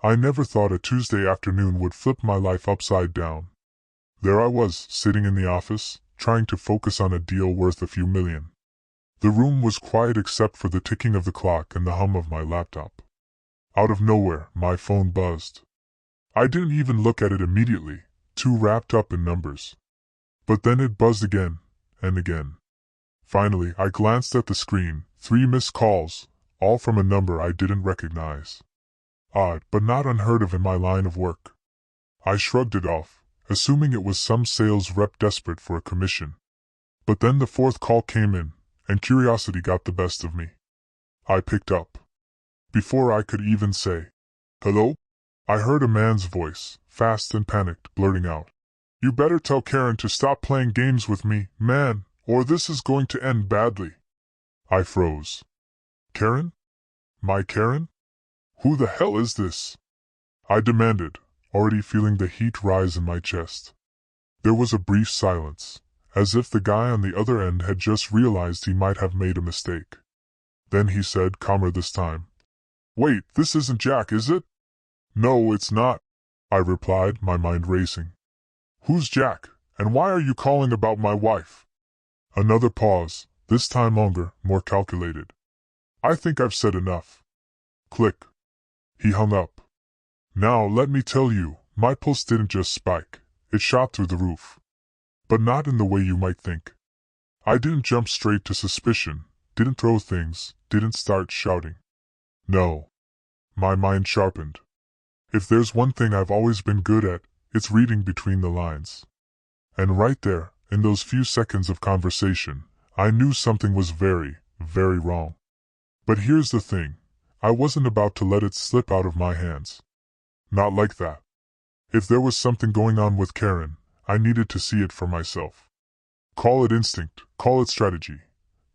I never thought a Tuesday afternoon would flip my life upside down. There I was, sitting in the office, trying to focus on a deal worth a few million. The room was quiet except for the ticking of the clock and the hum of my laptop. Out of nowhere, my phone buzzed. I didn't even look at it immediately, too wrapped up in numbers. But then it buzzed again, and again. Finally, I glanced at the screen, 3 missed calls, all from a number I didn't recognize. Odd, but not unheard of in my line of work. I shrugged it off, assuming it was some sales rep desperate for a commission. But then the 4th call came in, and curiosity got the best of me. I picked up. Before I could even say, "Hello?" I heard a man's voice, fast and panicked, blurting out, "You better tell Karen to stop playing games with me, man, or this is going to end badly." I froze. Karen? My Karen? Who the hell is this? I demanded, already feeling the heat rise in my chest. There was a brief silence, as if the guy on the other end had just realized he might have made a mistake. Then he said, calmer this time, "Wait, this isn't Jack, is it?" "No, it's not," I replied, my mind racing. "Who's Jack, and why are you calling about my wife?" Another pause, this time longer, more calculated. "I think I've said enough." Click. He hung up. Now let me tell you, my pulse didn't just spike, it shot through the roof. But not in the way you might think. I didn't jump straight to suspicion, didn't throw things, didn't start shouting. No. My mind sharpened. If there's one thing I've always been good at, it's reading between the lines. And right there, in those few seconds of conversation, I knew something was very, very wrong. But here's the thing, I wasn't about to let it slip out of my hands. Not like that. If there was something going on with Karen, I needed to see it for myself. Call it instinct, call it strategy.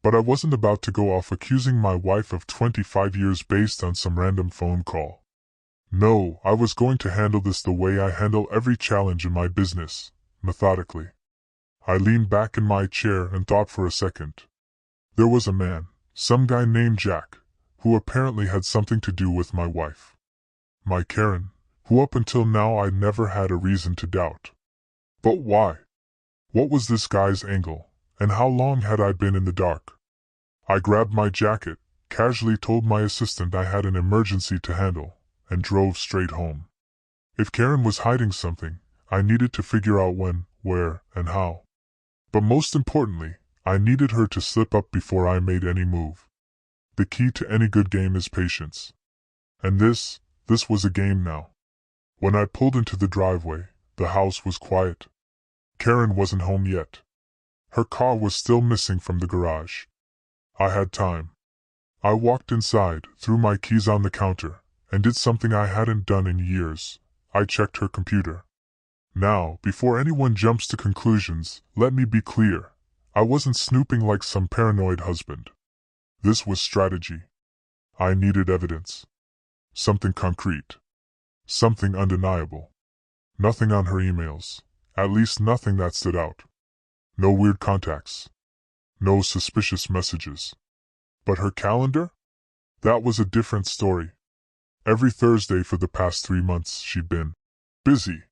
But I wasn't about to go off accusing my wife of 25 years based on some random phone call. No, I was going to handle this the way I handle every challenge in my business, methodically. I leaned back in my chair and thought for a second. There was a man, some guy named Jack, who apparently had something to do with my wife. My Karen, who up until now I'd never had a reason to doubt. But why? What was this guy's angle, and how long had I been in the dark? I grabbed my jacket, casually told my assistant I had an emergency to handle, and drove straight home. If Karen was hiding something, I needed to figure out when, where, and how. But most importantly, I needed her to slip up before I made any move. The key to any good game is patience. And this was a game now. When I pulled into the driveway, the house was quiet. Karen wasn't home yet. Her car was still missing from the garage. I had time. I walked inside, threw my keys on the counter, and did something I hadn't done in years. I checked her computer. Now, before anyone jumps to conclusions, let me be clear. I wasn't snooping like some paranoid husband. This was strategy. I needed evidence. Something concrete. Something undeniable. Nothing on her emails. At least nothing that stood out. No weird contacts. No suspicious messages. But her calendar? That was a different story. Every Thursday for the past 3 months she'd been busy.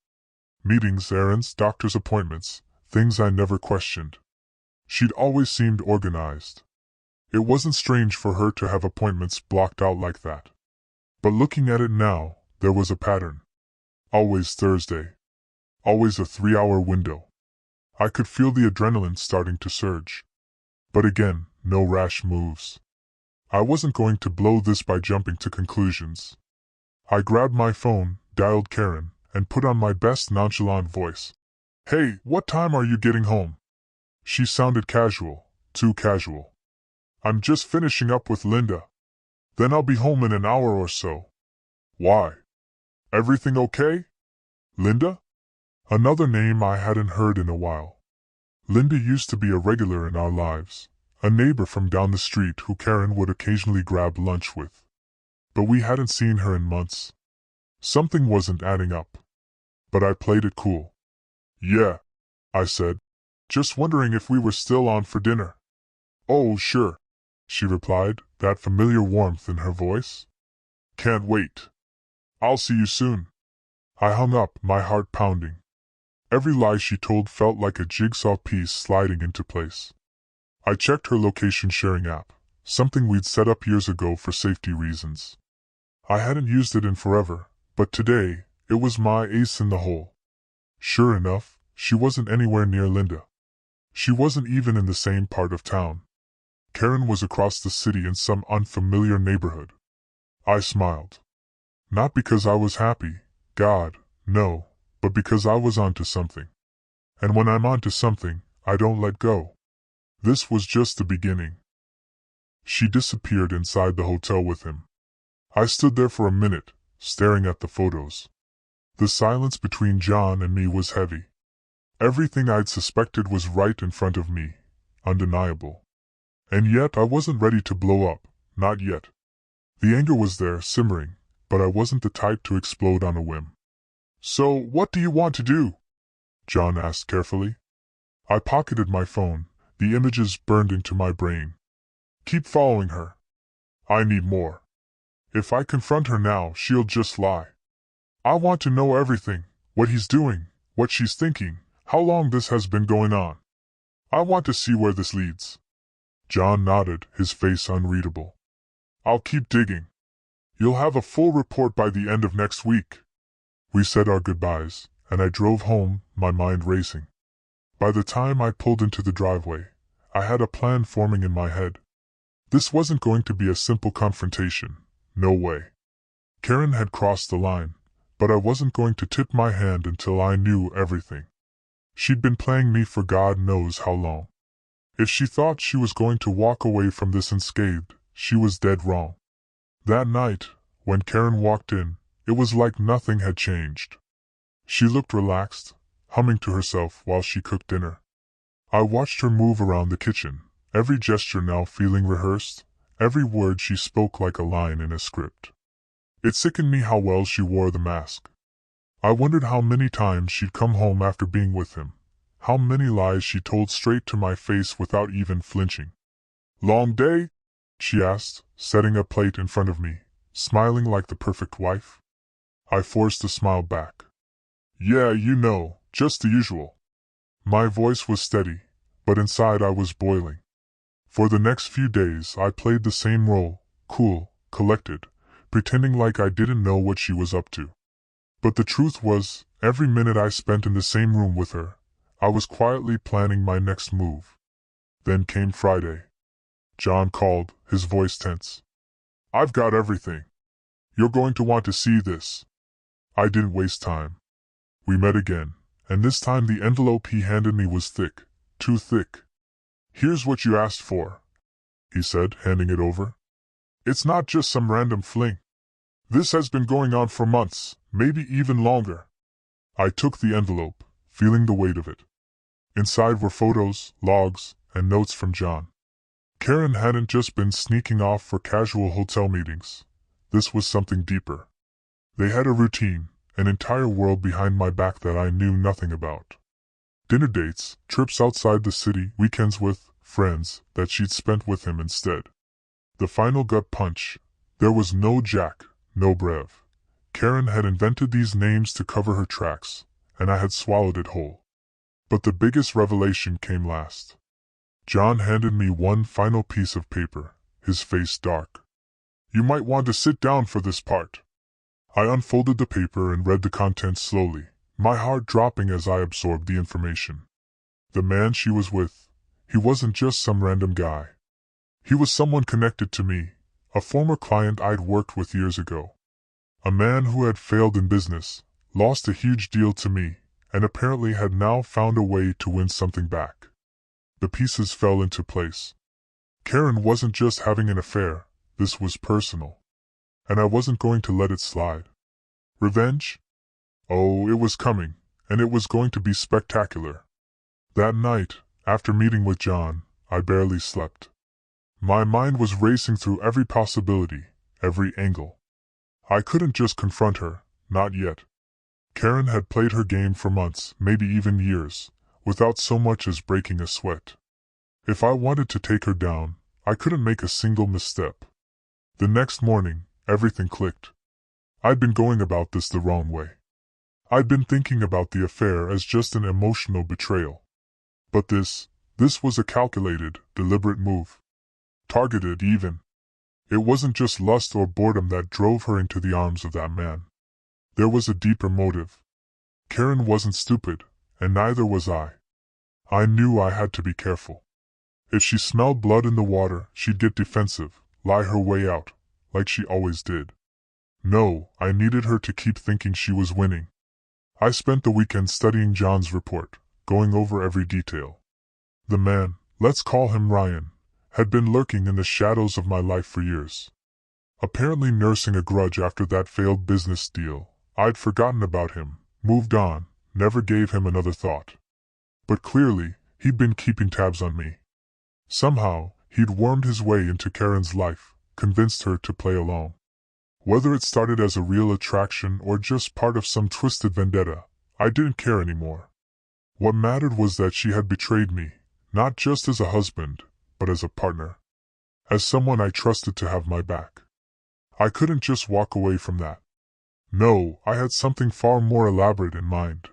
Meetings, errands, doctor's appointments, things I never questioned. She'd always seemed organized. It wasn't strange for her to have appointments blocked out like that. But looking at it now, there was a pattern. Always Thursday. Always a 3-hour window. I could feel the adrenaline starting to surge. But again, no rash moves. I wasn't going to blow this by jumping to conclusions. I grabbed my phone, dialed Karen, and put on my best nonchalant voice. "Hey, what time are you getting home?" She sounded casual, too casual. "I'm just finishing up with Linda. Then I'll be home in an hour or so." "Why? Everything okay?" Linda? Another name I hadn't heard in a while. Linda used to be a regular in our lives, a neighbor from down the street who Karen would occasionally grab lunch with. But we hadn't seen her in months. Something wasn't adding up. But I played it cool. "Yeah," I said. "Just wondering if we were still on for dinner." "Oh, sure," she replied, that familiar warmth in her voice. "Can't wait." I'll see you soon. I hung up, my heart pounding. Every lie she told felt like a jigsaw piece sliding into place. I checked her location sharing app, something we'd set up years ago for safety reasons. I hadn't used it in forever, but today, it was my ace in the hole. Sure enough, she wasn't anywhere near Linda. She wasn't even in the same part of town. Karen was across the city in some unfamiliar neighborhood. I smiled. Not because I was happy, God, no, but because I was onto something. And when I'm onto something, I don't let go. This was just the beginning. She disappeared inside the hotel with him. I stood there for a minute, staring at the photos. The silence between John and me was heavy. Everything I'd suspected was right in front of me, undeniable. And yet I wasn't ready to blow up, not yet. The anger was there, simmering, but I wasn't the type to explode on a whim. So, what do you want to do? John asked carefully. I pocketed my phone, the images burned into my brain. Keep following her. I need more. If I confront her now, she'll just lie. I want to know everything, what he's doing, what she's thinking, how long this has been going on. I want to see where this leads. John nodded, his face unreadable. I'll keep digging. You'll have a full report by the end of next week. We said our goodbyes, and I drove home, my mind racing. By the time I pulled into the driveway, I had a plan forming in my head. This wasn't going to be a simple confrontation, no way. Karen had crossed the line, but I wasn't going to tip my hand until I knew everything. She'd been playing me for God knows how long. If she thought she was going to walk away from this unscathed, she was dead wrong. That night, when Karen walked in, it was like nothing had changed. She looked relaxed, humming to herself while she cooked dinner. I watched her move around the kitchen, every gesture now feeling rehearsed, every word she spoke like a line in a script. It sickened me how well she wore the mask. I wondered how many times she'd come home after being with him, how many lies she told straight to my face without even flinching. Long day? She asked, setting a plate in front of me, smiling like the perfect wife. I forced a smile back. Yeah, you know, just the usual. My voice was steady, but inside I was boiling. For the next few days I played the same role, cool, collected, pretending like I didn't know what she was up to. But the truth was, every minute I spent in the same room with her, I was quietly planning my next move. Then came Friday. John called, his voice tense. I've got everything. You're going to want to see this. I didn't waste time. We met again, and this time the envelope he handed me was thick, too thick. Here's what you asked for, he said, handing it over. It's not just some random fling. This has been going on for months, maybe even longer. I took the envelope, feeling the weight of it. Inside were photos, logs, and notes from John. Karen hadn't just been sneaking off for casual hotel meetings. This was something deeper. They had a routine, an entire world behind my back that I knew nothing about. Dinner dates, trips outside the city, weekends with friends that she'd spent with him instead. The final gut punch. There was no Jack, no Brev. Karen had invented these names to cover her tracks, and I had swallowed it whole. But the biggest revelation came last. John handed me one final piece of paper, his face dark. You might want to sit down for this part. I unfolded the paper and read the contents slowly, my heart dropping as I absorbed the information. The man she was with, he wasn't just some random guy. He was someone connected to me, a former client I'd worked with years ago. A man who had failed in business, lost a huge deal to me, and apparently had now found a way to win something back. The pieces fell into place. Karen wasn't just having an affair, this was personal. And I wasn't going to let it slide. Revenge? Oh, it was coming, and it was going to be spectacular. That night, after meeting with John, I barely slept. My mind was racing through every possibility, every angle. I couldn't just confront her, not yet. Karen had played her game for months, maybe even years, without so much as breaking a sweat. If I wanted to take her down, I couldn't make a single misstep. The next morning, everything clicked. I'd been going about this the wrong way. I'd been thinking about the affair as just an emotional betrayal. But this was a calculated, deliberate move. Targeted even. It wasn't just lust or boredom that drove her into the arms of that man. There was a deeper motive. Karen wasn't stupid, and neither was I. I knew I had to be careful. If she smelled blood in the water, she'd get defensive, lie her way out, like she always did. No, I needed her to keep thinking she was winning. I spent the weekend studying John's report, going over every detail. The man, let's call him Ryan, had been lurking in the shadows of my life for years. Apparently nursing a grudge after that failed business deal. I'd forgotten about him, moved on, never gave him another thought. But clearly, he'd been keeping tabs on me. Somehow, he'd wormed his way into Karen's life, convinced her to play along. Whether it started as a real attraction or just part of some twisted vendetta, I didn't care anymore. What mattered was that she had betrayed me, not just as a husband, but as a partner. As someone I trusted to have my back. I couldn't just walk away from that. No, I had something far more elaborate in mind.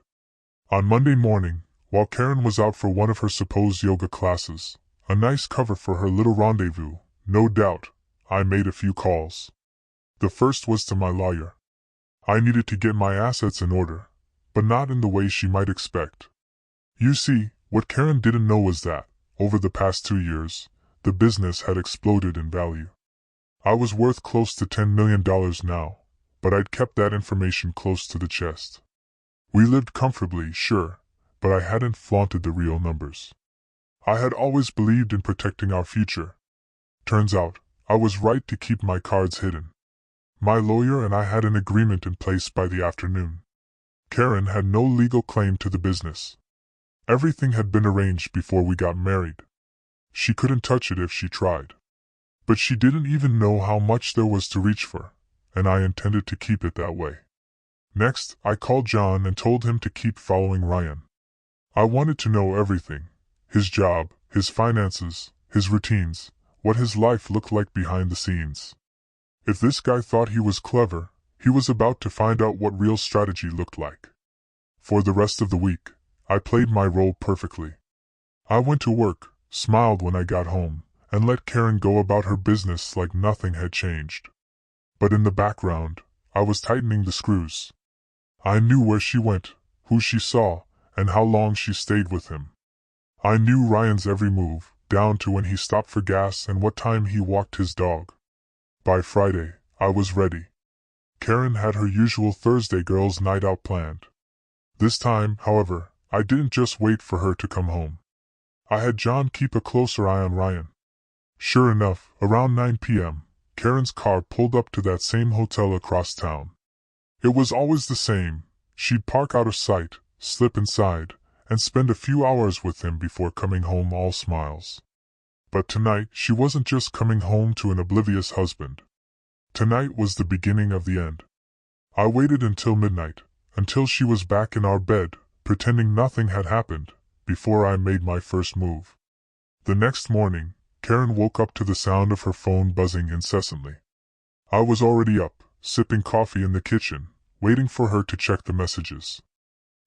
On Monday morning, while Karen was out for one of her supposed yoga classes, a nice cover for her little rendezvous, no doubt, I made a few calls. The first was to my lawyer. I needed to get my assets in order, but not in the way she might expect. You see, what Karen didn't know was that, over the past 2 years, the business had exploded in value. I was worth close to $10 million now, but I'd kept that information close to the chest. We lived comfortably, sure, but I hadn't flaunted the real numbers. I had always believed in protecting our future. Turns out, I was right to keep my cards hidden. My lawyer and I had an agreement in place by the afternoon. Karen had no legal claim to the business. Everything had been arranged before we got married. She couldn't touch it if she tried. But she didn't even know how much there was to reach for, and I intended to keep it that way. Next, I called John and told him to keep following Ryan. I wanted to know everything: his job, his finances, his routines, what his life looked like behind the scenes. If this guy thought he was clever, he was about to find out what real strategy looked like. For the rest of the week, I played my role perfectly. I went to work, smiled when I got home, and let Karen go about her business like nothing had changed. But in the background, I was tightening the screws. I knew where she went, who she saw, and how long she stayed with him. I knew Ryan's every move, down to when he stopped for gas and what time he walked his dog. By Friday, I was ready. Karen had her usual Thursday girls' night out planned. This time, however, I didn't just wait for her to come home. I had John keep a closer eye on Ryan. Sure enough, around 9 p.m., Karen's car pulled up to that same hotel across town. It was always the same. She'd park out of sight, slip inside, and spend a few hours with him before coming home all smiles. But tonight, she wasn't just coming home to an oblivious husband. Tonight was the beginning of the end. I waited until midnight, until she was back in our bed, pretending nothing had happened, before I made my first move. The next morning, Karen woke up to the sound of her phone buzzing incessantly. I was already up, sipping coffee in the kitchen, waiting for her to check the messages.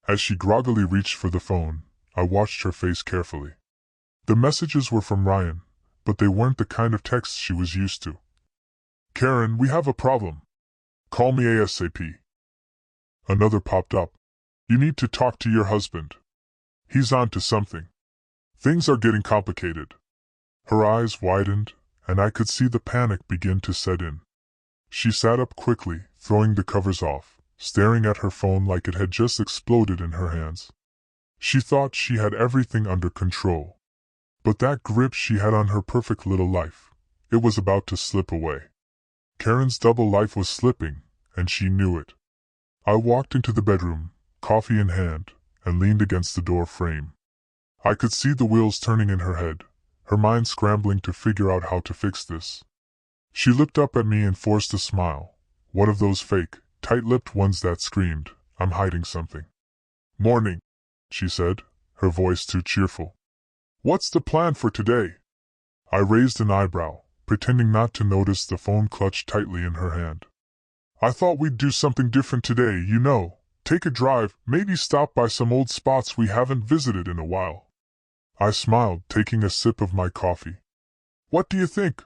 As she groggily reached for the phone, I watched her face carefully. The messages were from Ryan, but they weren't the kind of texts she was used to. "Karen, we have a problem. Call me ASAP." Another popped up. "You need to talk to your husband. He's on to something. Things are getting complicated." Her eyes widened, and I could see the panic begin to set in. She sat up quickly, throwing the covers off, staring at her phone like it had just exploded in her hands. She thought she had everything under control. But that grip she had on her perfect little life, it was about to slip away. Karen's double life was slipping, and she knew it. I walked into the bedroom, coffee in hand, and leaned against the door frame. I could see the wheels turning in her head, her mind scrambling to figure out how to fix this. She looked up at me and forced a smile, one of those fake, tight-lipped ones that screamed, "I'm hiding something." "Morning," she said, her voice too cheerful. "What's the plan for today?" I raised an eyebrow, pretending not to notice the phone clutched tightly in her hand. I thought we'd do something different today, you know. Take a drive, maybe stop by some old spots we haven't visited in a while. I smiled, taking a sip of my coffee. What do you think?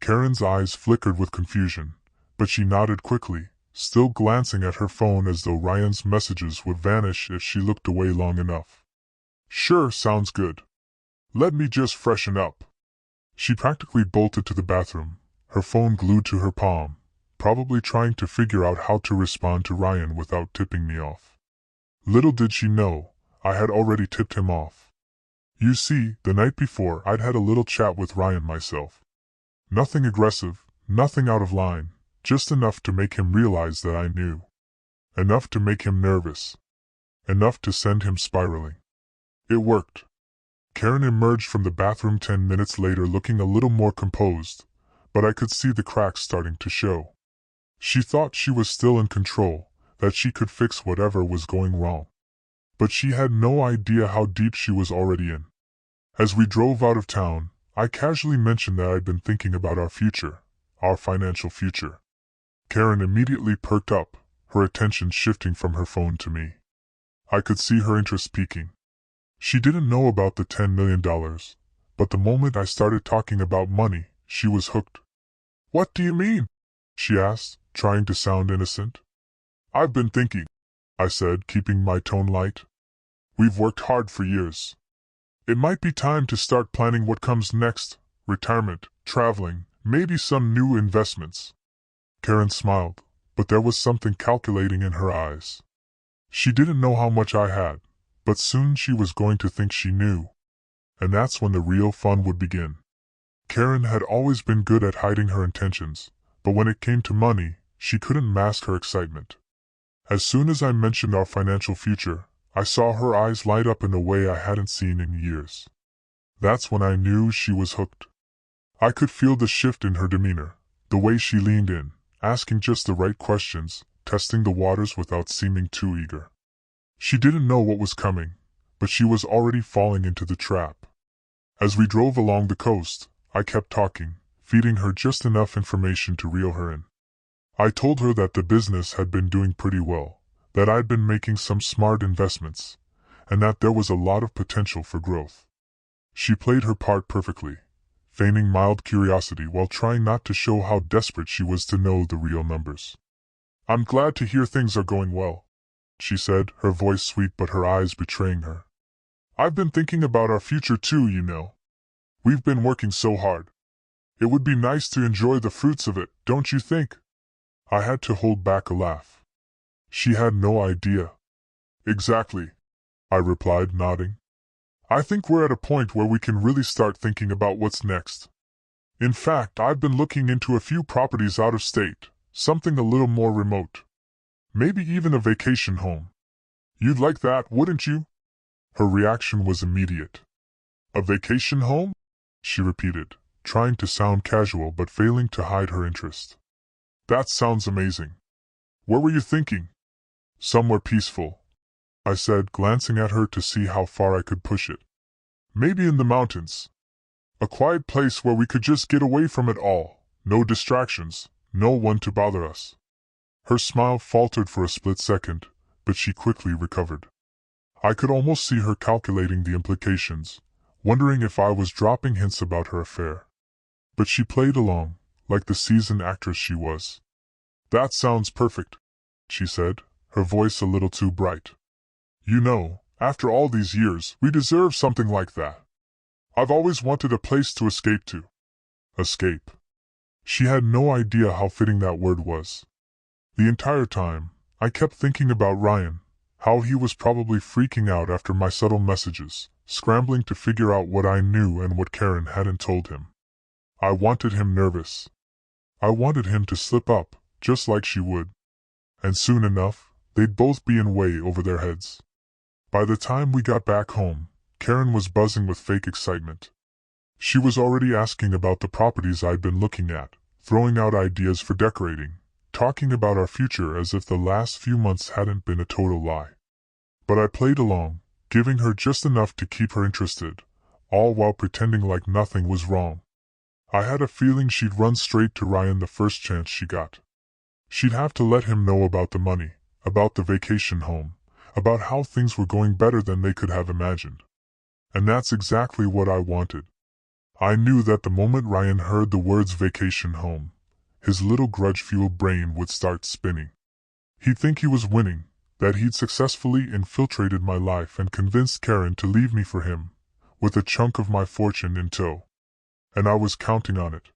Karen's eyes flickered with confusion, but she nodded quickly, still glancing at her phone as though Ryan's messages would vanish if she looked away long enough. Sure, sounds good. Let me just freshen up. She practically bolted to the bathroom, her phone glued to her palm, probably trying to figure out how to respond to Ryan without tipping me off. Little did she know, I had already tipped him off. You see, the night before I'd had a little chat with Ryan myself. Nothing aggressive, nothing out of line, just enough to make him realize that I knew. Enough to make him nervous. Enough to send him spiraling. It worked. Karen emerged from the bathroom 10 minutes later looking a little more composed, but I could see the cracks starting to show. She thought she was still in control, that she could fix whatever was going wrong. But she had no idea how deep she was already in. As we drove out of town, I casually mentioned that I'd been thinking about our future, our financial future. Karen immediately perked up, her attention shifting from her phone to me. I could see her interest peaking. She didn't know about the $10 million, but the moment I started talking about money, she was hooked. What do you mean? She asked, trying to sound innocent. I've been thinking, I said, keeping my tone light. We've worked hard for years. It might be time to start planning what comes next, retirement, traveling, maybe some new investments. Karen smiled, but there was something calculating in her eyes. She didn't know how much I had, but soon she was going to think she knew. And that's when the real fun would begin. Karen had always been good at hiding her intentions, but when it came to money, she couldn't mask her excitement. As soon as I mentioned our financial future, I saw her eyes light up in a way I hadn't seen in years. That's when I knew she was hooked. I could feel the shift in her demeanor, the way she leaned in, asking just the right questions, testing the waters without seeming too eager. She didn't know what was coming, but she was already falling into the trap. As we drove along the coast, I kept talking, feeding her just enough information to reel her in. I told her that the business had been doing pretty well, that I'd been making some smart investments, and that there was a lot of potential for growth. She played her part perfectly, feigning mild curiosity while trying not to show how desperate she was to know the real numbers. I'm glad to hear things are going well, she said, her voice sweet but her eyes betraying her. I've been thinking about our future too, you know. We've been working so hard. It would be nice to enjoy the fruits of it, don't you think? I had to hold back a laugh. She had no idea. Exactly, I replied, nodding. I think we're at a point where we can really start thinking about what's next. In fact, I've been looking into a few properties out of state, something a little more remote. Maybe even a vacation home. You'd like that, wouldn't you? Her reaction was immediate. A vacation home? She repeated, trying to sound casual but failing to hide her interest. That sounds amazing. Where were you thinking? Somewhere peaceful, I said, glancing at her to see how far I could push it. Maybe in the mountains. A quiet place where we could just get away from it all, no distractions, no one to bother us. Her smile faltered for a split second, but she quickly recovered. I could almost see her calculating the implications, wondering if I was dropping hints about her affair. But she played along, like the seasoned actress she was. That sounds perfect, she said, her voice a little too bright. You know, after all these years, we deserve something like that. I've always wanted a place to escape to. Escape. She had no idea how fitting that word was. The entire time, I kept thinking about Ryan, how he was probably freaking out after my subtle messages, scrambling to figure out what I knew and what Karen hadn't told him. I wanted him nervous. I wanted him to slip up, just like she would. And soon enough, they'd both be in way over their heads. By the time we got back home, Karen was buzzing with fake excitement. She was already asking about the properties I'd been looking at, throwing out ideas for decorating, talking about our future as if the last few months hadn't been a total lie. But I played along, giving her just enough to keep her interested, all while pretending like nothing was wrong. I had a feeling she'd run straight to Ryan the first chance she got. She'd have to let him know about the money, about the vacation home, about how things were going better than they could have imagined. And that's exactly what I wanted. I knew that the moment Ryan heard the words vacation home, his little grudge-fueled brain would start spinning. He'd think he was winning, that he'd successfully infiltrated my life and convinced Karen to leave me for him, with a chunk of my fortune in tow. And I was counting on it.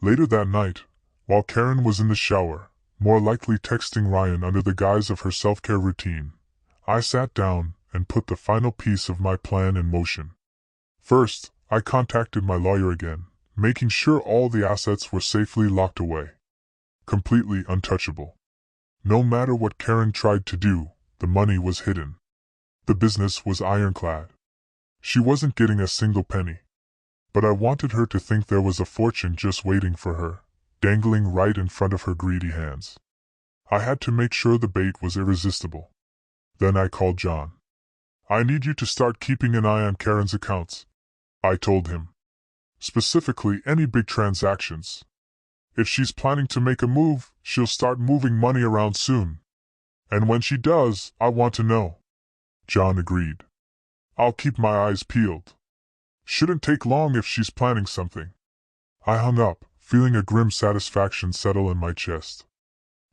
Later that night, while Karen was in the shower, more likely texting Ryan under the guise of her self-care routine, I sat down and put the final piece of my plan in motion. First, I contacted my lawyer again, making sure all the assets were safely locked away. Completely untouchable. No matter what Karen tried to do, the money was hidden. The business was ironclad. She wasn't getting a single penny. But I wanted her to think there was a fortune just waiting for her, dangling right in front of her greedy hands. I had to make sure the bait was irresistible. Then I called John. "I need you to start keeping an eye on Karen's accounts," I told him. "Specifically, any big transactions. If she's planning to make a move, she'll start moving money around soon. And when she does, I want to know." John agreed. "I'll keep my eyes peeled. Shouldn't take long if she's planning something." I hung up, feeling a grim satisfaction settle in my chest.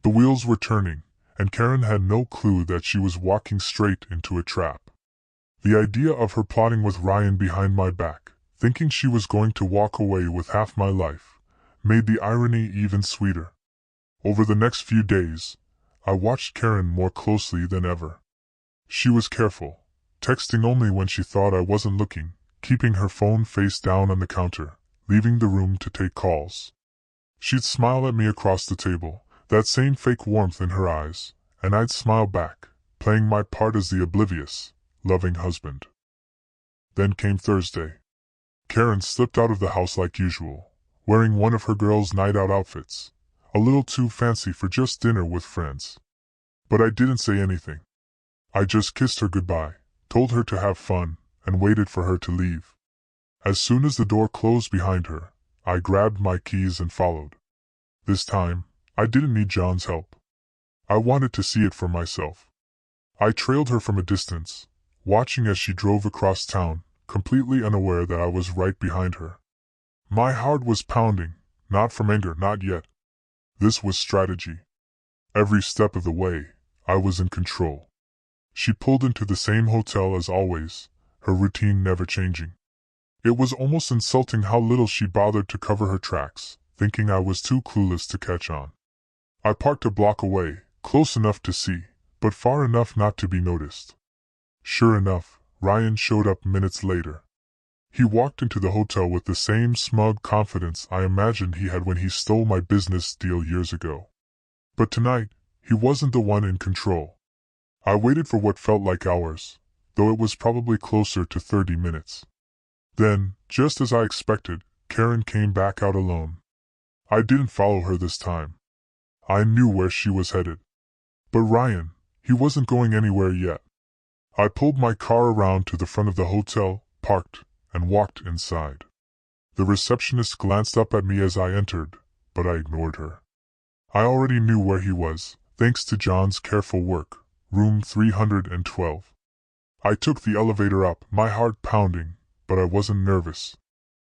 The wheels were turning, and Karen had no clue that she was walking straight into a trap. The idea of her plotting with Ryan behind my back, thinking she was going to walk away with half my life, made the irony even sweeter. Over the next few days, I watched Karen more closely than ever. She was careful, texting only when she thought I wasn't looking, keeping her phone face down on the counter, leaving the room to take calls. She'd smile at me across the table, that same fake warmth in her eyes, and I'd smile back, playing my part as the oblivious, loving husband. Then came Thursday. Karen slipped out of the house like usual, wearing one of her girls' night-out outfits, a little too fancy for just dinner with friends. But I didn't say anything. I just kissed her goodbye, told her to have fun, and waited for her to leave. As soon as the door closed behind her, I grabbed my keys and followed. This time, I didn't need John's help. I wanted to see it for myself. I trailed her from a distance, watching as she drove across town, completely unaware that I was right behind her. My heart was pounding, not from anger, not yet. This was strategy. Every step of the way, I was in control. She pulled into the same hotel as always, her routine never changing. It was almost insulting how little she bothered to cover her tracks, thinking I was too clueless to catch on. I parked a block away, close enough to see, but far enough not to be noticed. Sure enough, Ryan showed up minutes later. He walked into the hotel with the same smug confidence I imagined he had when he stole my business deal years ago. But tonight, he wasn't the one in control. I waited for what felt like hours, though it was probably closer to 30 minutes. Then, just as I expected, Karen came back out alone. I didn't follow her this time. I knew where she was headed. But Ryan, he wasn't going anywhere yet. I pulled my car around to the front of the hotel, parked, and walked inside. The receptionist glanced up at me as I entered, but I ignored her. I already knew where he was, thanks to John's careful work, room 312. I took the elevator up, my heart pounding, but I wasn't nervous.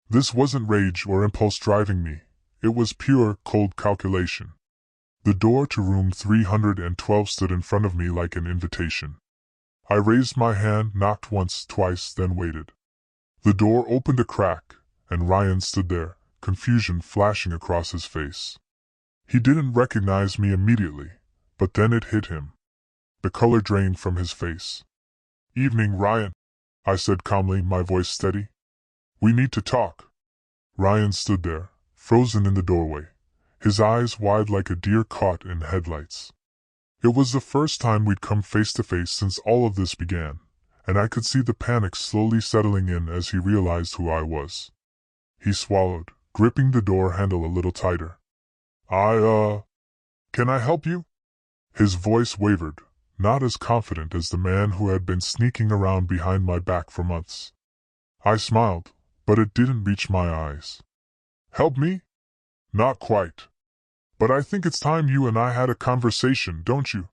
This wasn't rage or impulse driving me. It was pure, cold calculation. The door to room 312 stood in front of me like an invitation. I raised my hand, knocked once, twice, then waited. The door opened a crack, and Ryan stood there, confusion flashing across his face. He didn't recognize me immediately, but then it hit him. The color drained from his face. "Evening, Ryan," I said calmly, my voice steady. "We need to talk." Ryan stood there, frozen in the doorway, his eyes wide like a deer caught in headlights. It was the first time we'd come face to face since all of this began, and I could see the panic slowly settling in as he realized who I was. He swallowed, gripping the door handle a little tighter. Can I help you?" His voice wavered, not as confident as the man who had been sneaking around behind my back for months. I smiled, but it didn't reach my eyes. "Help me? Not quite. But I think it's time you and I had a conversation, don't you?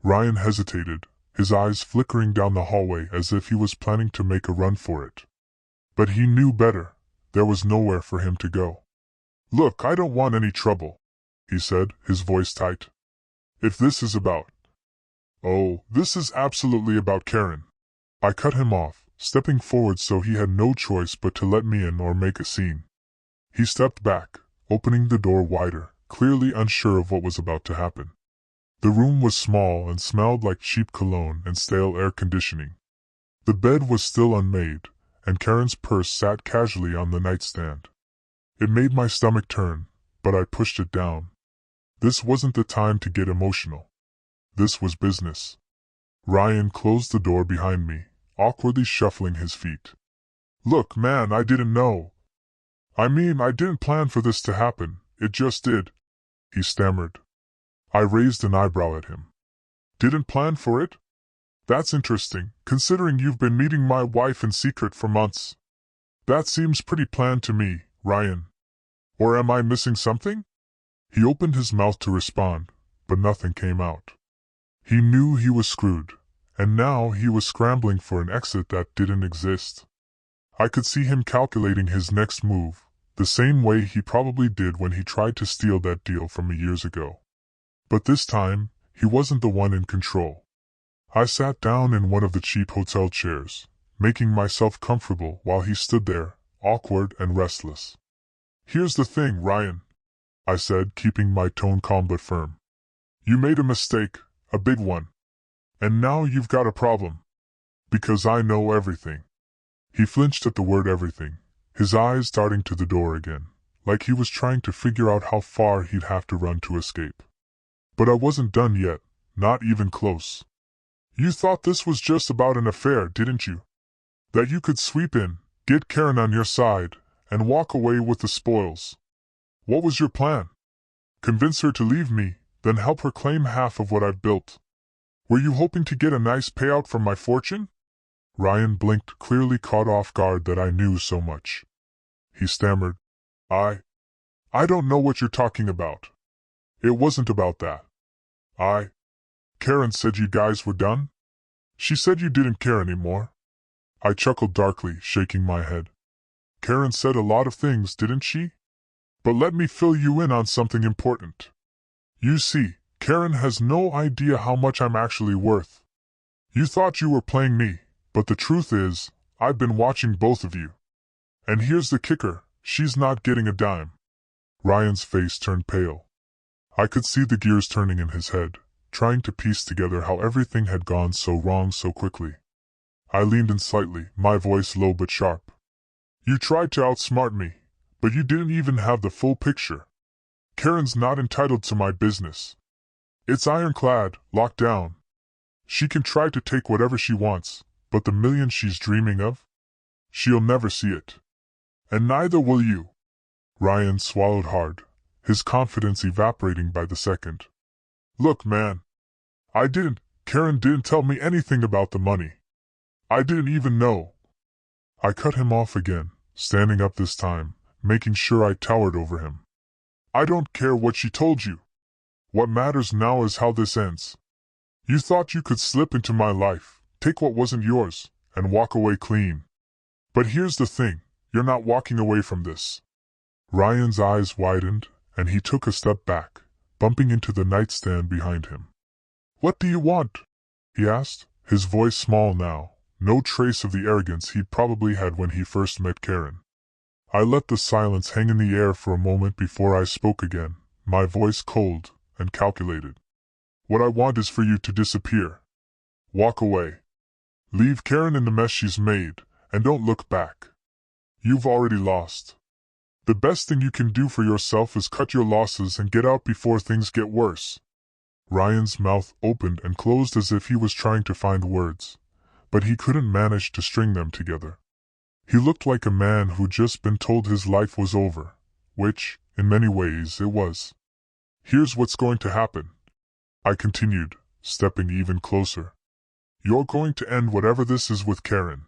Ryan hesitated, his eyes flickering down the hallway as if he was planning to make a run for it. But he knew better. There was nowhere for him to go. Look, I don't want any trouble, he said, his voice tight. If this is about... Oh, this is absolutely about Karen. I cut him off, stepping forward so he had no choice but to let me in or make a scene. He stepped back, opening the door wider, clearly unsure of what was about to happen. The room was small and smelled like cheap cologne and stale air conditioning. The bed was still unmade, and Karen's purse sat casually on the nightstand. It made my stomach turn, but I pushed it down. This wasn't the time to get emotional. This was business. Ryan closed the door behind me, awkwardly shuffling his feet. Look, man, I didn't know. I didn't plan for this to happen, it just did, he stammered. I raised an eyebrow at him. Didn't plan for it? That's interesting, considering you've been meeting my wife in secret for months. That seems pretty planned to me, Ryan. Or am I missing something? He opened his mouth to respond, but nothing came out. He knew he was screwed, and now he was scrambling for an exit that didn't exist. I could see him calculating his next move, the same way he probably did when he tried to steal that deal from years ago. But this time, he wasn't the one in control. I sat down in one of the cheap hotel chairs, making myself comfortable while he stood there, awkward and restless. Here's the thing, Ryan, I said, keeping my tone calm but firm. You made a mistake, a big one. And now you've got a problem. Because I know everything. He flinched at the word everything, his eyes darting to the door again, like he was trying to figure out how far he'd have to run to escape. But I wasn't done yet, not even close. You thought this was just about an affair, didn't you? That you could sweep in, get Karen on your side, and walk away with the spoils. What was your plan? Convince her to leave me, then help her claim half of what I've built. Were you hoping to get a nice payout from my fortune? Ryan blinked, clearly caught off guard that I knew so much. He stammered, I don't know what you're talking about. It wasn't about that. Karen said you guys were done? She said you didn't care anymore. I chuckled darkly, shaking my head. Karen said a lot of things, didn't she? But let me fill you in on something important. You see, Karen has no idea how much I'm actually worth. You thought you were playing me, but the truth is, I've been watching both of you. And here's the kicker, she's not getting a dime. Ryan's face turned pale. I could see the gears turning in his head, trying to piece together how everything had gone so wrong so quickly. I leaned in slightly, my voice low but sharp. You tried to outsmart me, but you didn't even have the full picture. Karen's not entitled to my business. It's ironclad, locked down. She can try to take whatever she wants, but the million she's dreaming of? She'll never see it. And neither will you. Ryan swallowed hard, his confidence evaporating by the second. Look, man. Karen didn't tell me anything about the money. I didn't even know. I cut him off again, standing up this time, making sure I towered over him. I don't care what she told you. What matters now is how this ends. You thought you could slip into my life, take what wasn't yours, and walk away clean. But here's the thing, you're not walking away from this. Ryan's eyes widened, and he took a step back, bumping into the nightstand behind him. What do you want? He asked, his voice small now, no trace of the arrogance he'd probably had when he first met Karen. I let the silence hang in the air for a moment before I spoke again, my voice cold and calculated. What I want is for you to disappear. Walk away. Leave Karen in the mess she's made, and don't look back. You've already lost. The best thing you can do for yourself is cut your losses and get out before things get worse. Ryan's mouth opened and closed as if he was trying to find words, but he couldn't manage to string them together. He looked like a man who'd just been told his life was over, which, in many ways, it was. Here's what's going to happen, I continued, stepping even closer. You're going to end whatever this is with Karen.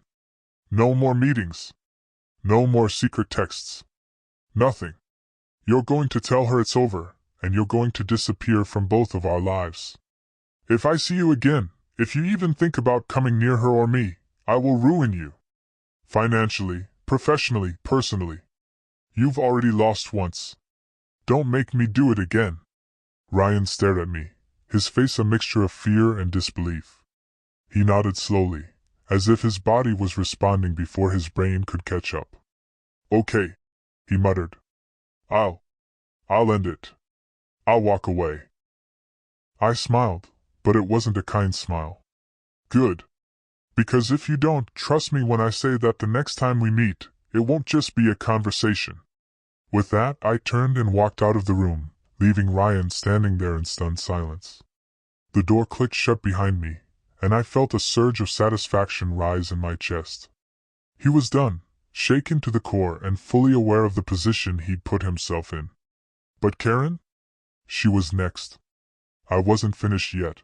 No more meetings. No more secret texts. Nothing. You're going to tell her it's over, and you're going to disappear from both of our lives. If I see you again, if you even think about coming near her or me, I will ruin you. Financially, professionally, personally. You've already lost once. Don't make me do it again." Ryan stared at me, his face a mixture of fear and disbelief. He nodded slowly, as if his body was responding before his brain could catch up. "Okay," he muttered. I'll end it. I'll walk away." I smiled, but it wasn't a kind smile. "Good. Because if you don't, trust me when I say that the next time we meet, it won't just be a conversation." With that, I turned and walked out of the room, leaving Ryan standing there in stunned silence. The door clicked shut behind me, and I felt a surge of satisfaction rise in my chest. He was done, shaken to the core and fully aware of the position he'd put himself in. But Karen? She was next. I wasn't finished yet.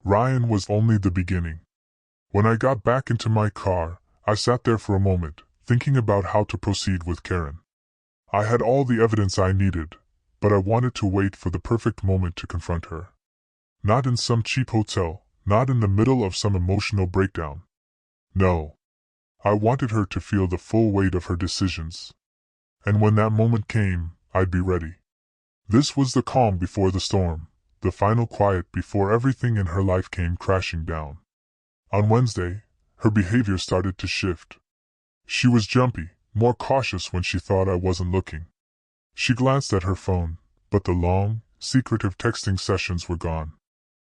Ryan was only the beginning. When I got back into my car, I sat there for a moment, thinking about how to proceed with Karen. I had all the evidence I needed, but I wanted to wait for the perfect moment to confront her. Not in some cheap hotel, not in the middle of some emotional breakdown. No. I wanted her to feel the full weight of her decisions. And when that moment came, I'd be ready. This was the calm before the storm, the final quiet before everything in her life came crashing down. On Wednesday, her behavior started to shift. She was jumpy, more cautious when she thought I wasn't looking. She glanced at her phone, but the long, secretive texting sessions were gone.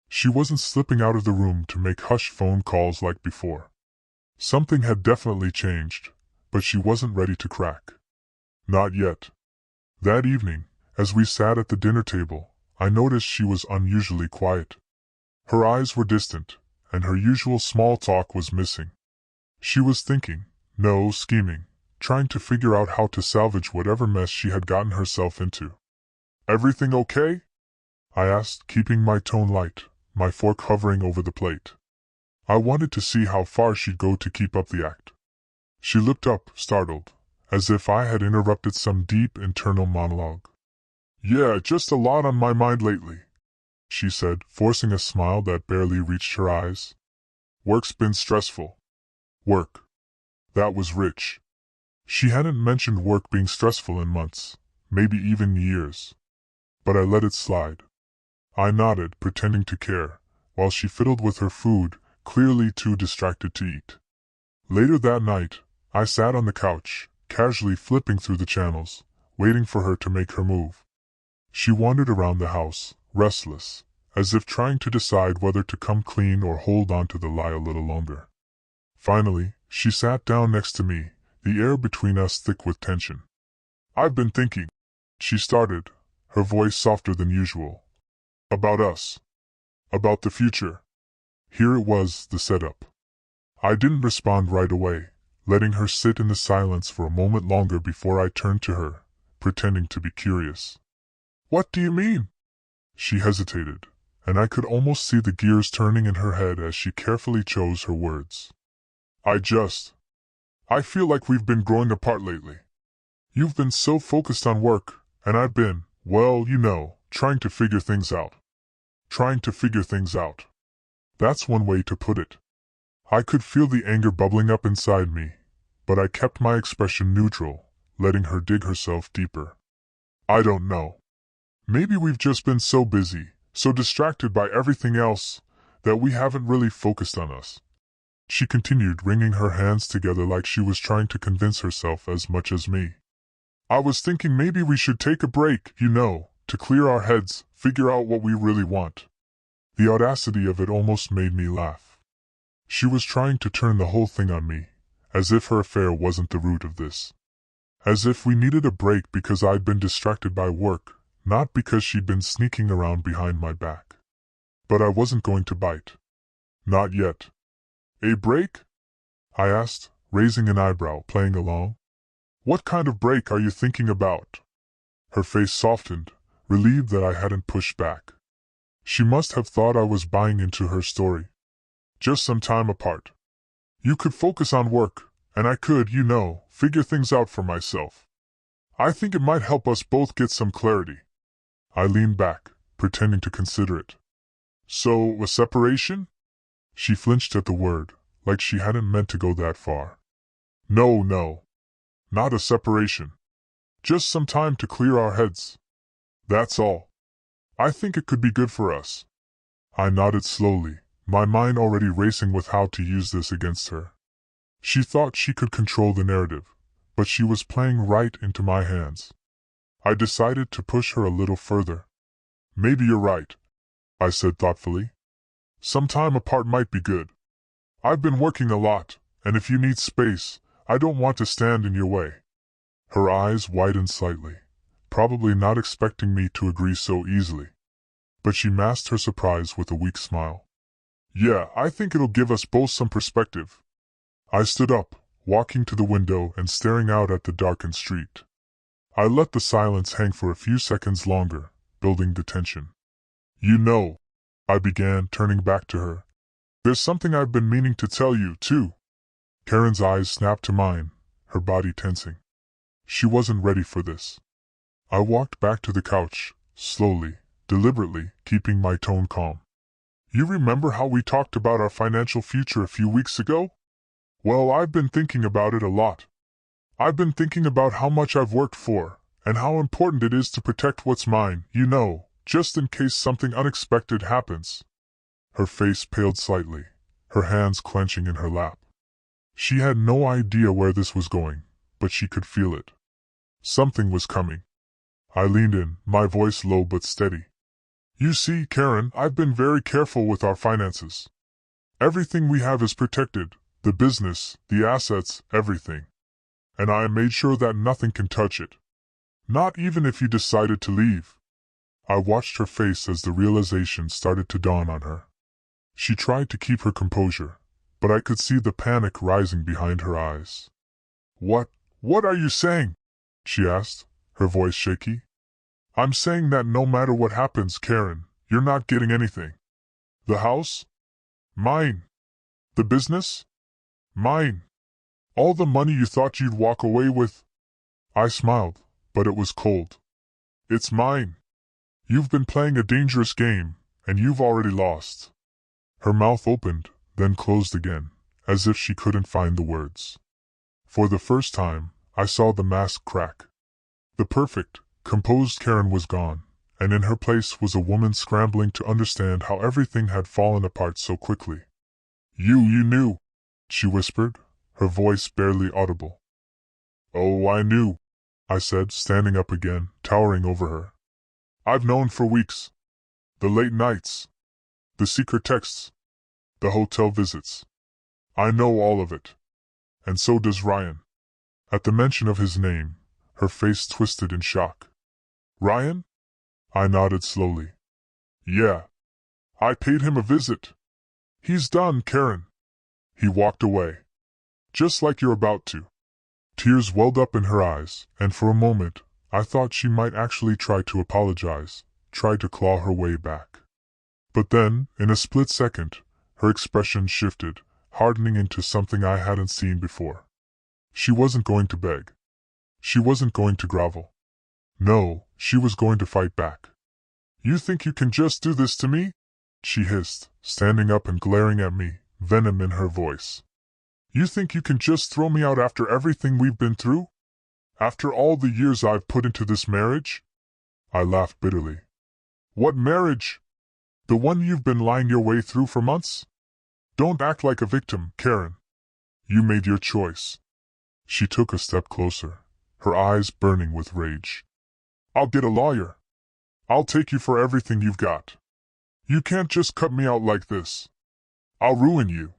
She wasn't slipping out of the room to make hushed phone calls like before. Something had definitely changed, but she wasn't ready to crack. Not yet. That evening, as we sat at the dinner table, I noticed she was unusually quiet. Her eyes were distant, and her usual small talk was missing. She was thinking, no, scheming, trying to figure out how to salvage whatever mess she had gotten herself into. "Everything okay?" I asked, keeping my tone light, my fork hovering over the plate. I wanted to see how far she'd go to keep up the act. She looked up, startled, as if I had interrupted some deep internal monologue. "Yeah, just a lot on my mind lately," she said, forcing a smile that barely reached her eyes. "Work's been stressful." Work. That was rich. She hadn't mentioned work being stressful in months, maybe even years. But I let it slide. I nodded, pretending to care, while she fiddled with her food, clearly too distracted to eat. Later that night, I sat on the couch, casually flipping through the channels, waiting for her to make her move. She wandered around the house, restless, as if trying to decide whether to come clean or hold on to the lie a little longer. Finally, she sat down next to me, the air between us thick with tension. "I've been thinking," she started, her voice softer than usual. "About us. About the future." Here it was, the setup. I didn't respond right away, letting her sit in the silence for a moment longer before I turned to her, pretending to be curious. "What do you mean?" She hesitated, and I could almost see the gears turning in her head as she carefully chose her words. I feel like we've been growing apart lately. You've been so focused on work, and I've been, well, you know, trying to figure things out. Trying to figure things out. That's one way to put it. I could feel the anger bubbling up inside me, but I kept my expression neutral, letting her dig herself deeper. "I don't know. Maybe we've just been so busy, so distracted by everything else, that we haven't really focused on us." She continued, wringing her hands together like she was trying to convince herself as much as me. "I was thinking maybe we should take a break, you know, to clear our heads, figure out what we really want." The audacity of it almost made me laugh. She was trying to turn the whole thing on me, as if her affair wasn't the root of this. As if we needed a break because I'd been distracted by work, not because she'd been sneaking around behind my back. But I wasn't going to bite. Not yet. "A break?" I asked, raising an eyebrow, playing along. "What kind of break are you thinking about?" Her face softened, relieved that I hadn't pushed back. She must have thought I was buying into her story. "Just some time apart. You could focus on work, and I could, you know, figure things out for myself. I think it might help us both get some clarity." I leaned back, pretending to consider it. So, a separation? She flinched at the word, like she hadn't meant to go that far. No, no. Not a separation. Just some time to clear our heads. That's all. I think it could be good for us. I nodded slowly, my mind already racing with how to use this against her. She thought she could control the narrative, but she was playing right into my hands. I decided to push her a little further. Maybe you're right, I said thoughtfully. Some time apart might be good. I've been working a lot, and if you need space, I don't want to stand in your way. Her eyes widened slightly, probably not expecting me to agree so easily. But she masked her surprise with a weak smile. Yeah, I think it'll give us both some perspective. I stood up, walking to the window and staring out at the darkened street. I let the silence hang for a few seconds longer, building the tension. You know, I began, turning back to her. There's something I've been meaning to tell you, too. Karen's eyes snapped to mine, her body tensing. She wasn't ready for this. I walked back to the couch, slowly, deliberately, keeping my tone calm. You remember how we talked about our financial future a few weeks ago? Well, I've been thinking about it a lot. I've been thinking about how much I've worked for, and how important it is to protect what's mine, you know, just in case something unexpected happens. Her face paled slightly, her hands clenching in her lap. She had no idea where this was going, but she could feel it. Something was coming. I leaned in, my voice low but steady. You see, Karen, I've been very careful with our finances. Everything we have is protected, the business, the assets, everything. And I made sure that nothing can touch it. Not even if you decided to leave. I watched her face as the realization started to dawn on her. She tried to keep her composure, but I could see the panic rising behind her eyes. What are you saying? She asked, her voice shaky. I'm saying that no matter what happens, Karen, you're not getting anything. The house? Mine. The business? Mine. All the money you thought you'd walk away with? I smiled, but it was cold. It's mine. You've been playing a dangerous game, and you've already lost. Her mouth opened, then closed again, as if she couldn't find the words. For the first time, I saw the mask crack. The perfect, composed Karen was gone, and in her place was a woman scrambling to understand how everything had fallen apart so quickly. You knew, she whispered, her voice barely audible. Oh, I knew, I said, standing up again, towering over her. I've known for weeks. The late nights. The secret texts. The hotel visits. I know all of it. And so does Ryan. At the mention of his name, her face twisted in shock. Ryan? I nodded slowly. Yeah. I paid him a visit. He's done, Karen. He walked away. Just like you're about to. Tears welled up in her eyes, and for a moment, I thought she might actually try to apologize, try to claw her way back. But then, in a split second, her expression shifted, hardening into something I hadn't seen before. She wasn't going to beg. She wasn't going to grovel. No, she was going to fight back. You think you can just do this to me? She hissed, standing up and glaring at me, venom in her voice. You think you can just throw me out after everything we've been through? After all the years I've put into this marriage? I laughed bitterly. What marriage? The one you've been lying your way through for months? Don't act like a victim, Karen. You made your choice. She took a step closer, her eyes burning with rage. I'll get a lawyer. I'll take you for everything you've got. You can't just cut me out like this. I'll ruin you.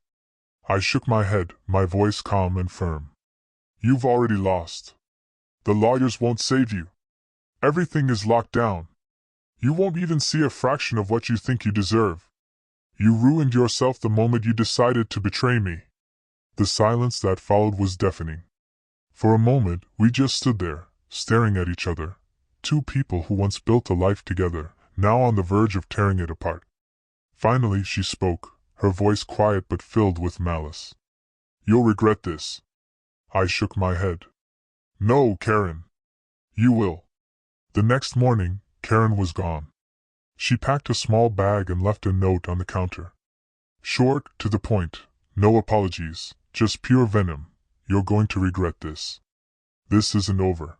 I shook my head, my voice calm and firm. You've already lost. The lawyers won't save you. Everything is locked down. You won't even see a fraction of what you think you deserve. You ruined yourself the moment you decided to betray me. The silence that followed was deafening. For a moment, we just stood there, staring at each other. Two people who once built a life together, now on the verge of tearing it apart. Finally, she spoke, her voice quiet but filled with malice. You'll regret this. I shook my head. No, Karen. You will. The next morning, Karen was gone. She packed a small bag and left a note on the counter. Short, to the point, no apologies, just pure venom. You're going to regret this. This isn't over.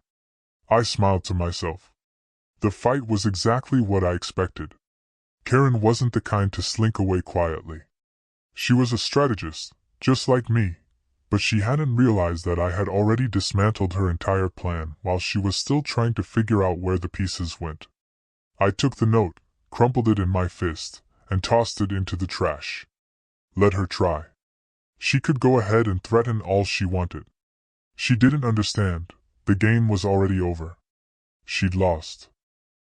I smiled to myself. The fight was exactly what I expected. Karen wasn't the kind to slink away quietly. She was a strategist, just like me, but she hadn't realized that I had already dismantled her entire plan while she was still trying to figure out where the pieces went. I took the note, crumpled it in my fist, and tossed it into the trash. Let her try. She could go ahead and threaten all she wanted. She didn't understand. The game was already over. She'd lost.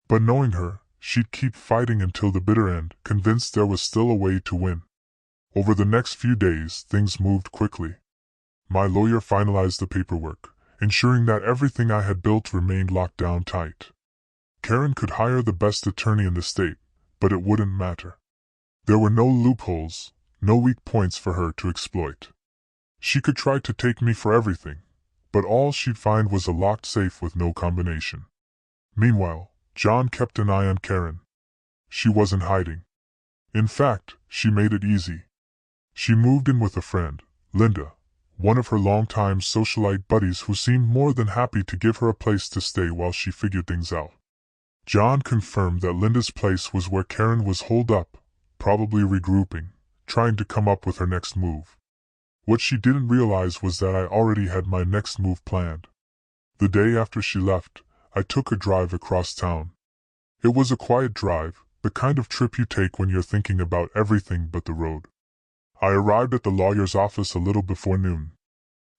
But knowing her, she'd keep fighting until the bitter end, convinced there was still a way to win. Over the next few days, things moved quickly. My lawyer finalized the paperwork, ensuring that everything I had built remained locked down tight. Karen could hire the best attorney in the state, but it wouldn't matter. There were no loopholes, no weak points for her to exploit. She could try to take me for everything, but all she'd find was a locked safe with no combination. Meanwhile, John kept an eye on Karen. She wasn't hiding. In fact, she made it easy. She moved in with a friend, Linda, one of her longtime socialite buddies who seemed more than happy to give her a place to stay while she figured things out. John confirmed that Linda's place was where Karen was holed up, probably regrouping, trying to come up with her next move. What she didn't realize was that I already had my next move planned. The day after she left, I took a drive across town. It was a quiet drive, the kind of trip you take when you're thinking about everything but the road. I arrived at the lawyer's office a little before noon.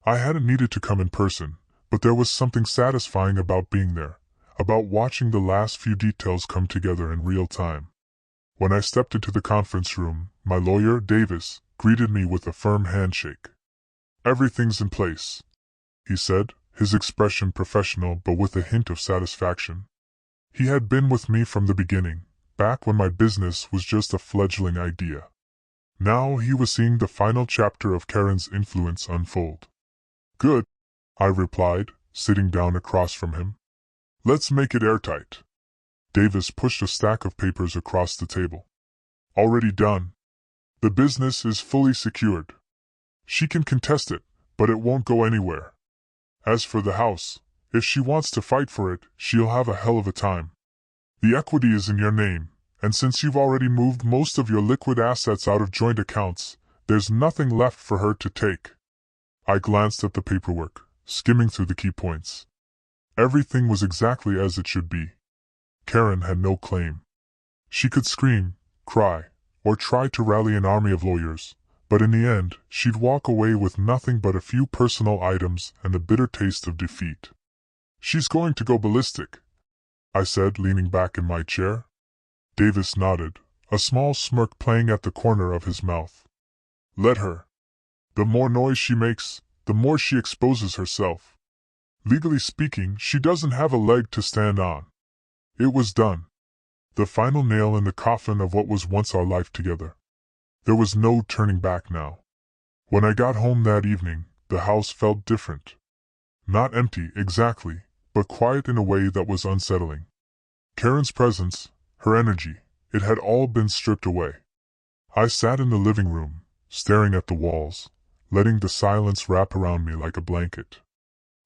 I hadn't needed to come in person, but there was something satisfying about being there, about watching the last few details come together in real time. When I stepped into the conference room, my lawyer, Davis, greeted me with a firm handshake. "Everything's in place," he said, his expression professional but with a hint of satisfaction. He had been with me from the beginning, back when my business was just a fledgling idea. Now he was seeing the final chapter of Karen's influence unfold. "Good," I replied, sitting down across from him. "Let's make it airtight." Davis pushed a stack of papers across the table. "Already done. The business is fully secured. She can contest it, but it won't go anywhere. As for the house, if she wants to fight for it, she'll have a hell of a time. The equity is in your name, and since you've already moved most of your liquid assets out of joint accounts, there's nothing left for her to take." I glanced at the paperwork, skimming through the key points. Everything was exactly as it should be. Karen had no claim. She could scream, cry, or try to rally an army of lawyers, but in the end, she'd walk away with nothing but a few personal items and the bitter taste of defeat. "She's going to go ballistic," I said, leaning back in my chair. Davis nodded, a small smirk playing at the corner of his mouth. "Let her. The more noise she makes, the more she exposes herself. Legally speaking, she doesn't have a leg to stand on." It was done. The final nail in the coffin of what was once our life together. There was no turning back now. When I got home that evening, the house felt different. Not empty, exactly, but quiet in a way that was unsettling. Karen's presence, her energy, it had all been stripped away. I sat in the living room, staring at the walls, letting the silence wrap around me like a blanket.